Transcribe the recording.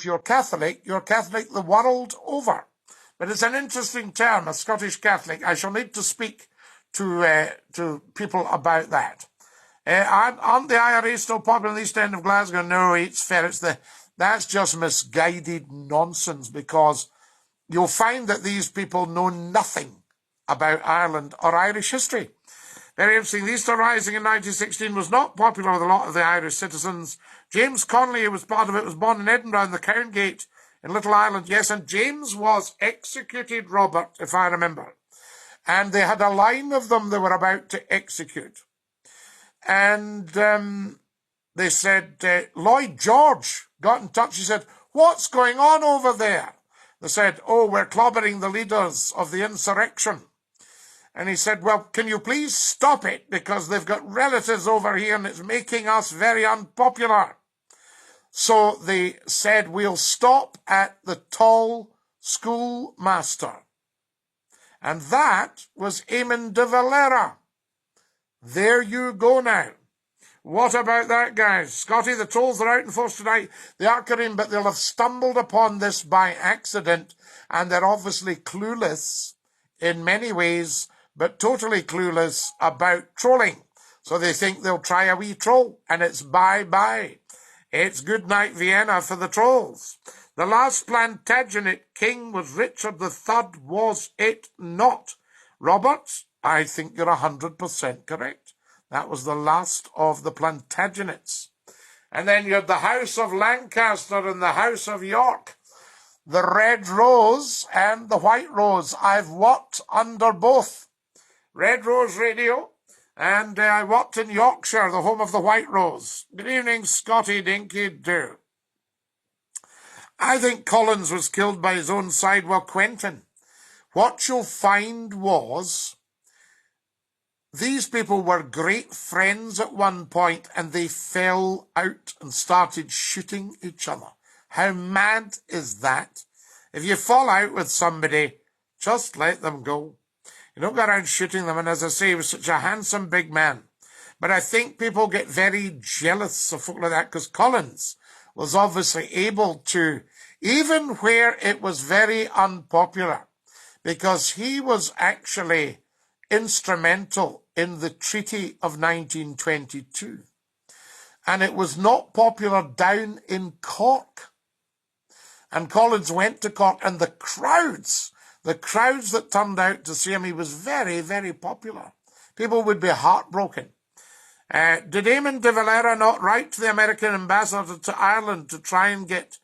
If you're Catholic the world over. But it's an interesting term, a Scottish Catholic. I shall need to speak to people about that. Aren't the IRA still popular in the East End of Glasgow? No, it's fair. That's just misguided nonsense, because you'll find that these people know nothing about Ireland or Irish history. Very interesting. The Easter Rising in 1916 was not popular with a lot of the Irish citizens. James Connolly, who was part of it, was born in Edinburgh in the Cowngate in Little Ireland. Yes, and James was executed, Robert, if I remember. And they had a line of them they were about to execute. And they said, Lloyd George got in touch. He said, "What's going on over there?" They said, "Oh, we're clobbering the leaders of the insurrection." And he said, "Well, can you please stop it, because they've got relatives over here and it's making us very unpopular." So they said, "We'll stop at the tall schoolmaster." And that was Eamon de Valera. There you go now. What about that, guys? Scotty, the trolls are out in force tonight. They are Kareem, but they'll have stumbled upon this by accident, and they're obviously clueless in many ways, but totally clueless about trolling. So they think they'll try a wee troll, and it's bye-bye. It's good night Vienna for the trolls. The last Plantagenet king was Richard III, was it not? Robert, I think you're 100% correct. That was the last of the Plantagenets. And then you had the House of Lancaster and the House of York, the Red Rose and the White Rose. I've worked under both. Red Rose Radio, and I worked in Yorkshire, the home of the White Rose. Good evening, Scotty Dinky Doo. I think Collins was killed by his own side. Well, Quentin, what you'll find was these people were great friends at one point, and they fell out and started shooting each other. How mad is that? If you fall out with somebody, just let them go. You don't go around shooting them. And as I say, he was such a handsome big man. But I think people get very jealous of folk like that, because Collins was obviously able to, even where it was very unpopular, because he was actually instrumental in the Treaty of 1922. And it was not popular down in Cork. And Collins went to Cork, and the crowds that turned out to see him, he was very, very popular. People would be heartbroken. Did Eamon de Valera not write to the American ambassador to Ireland to try and get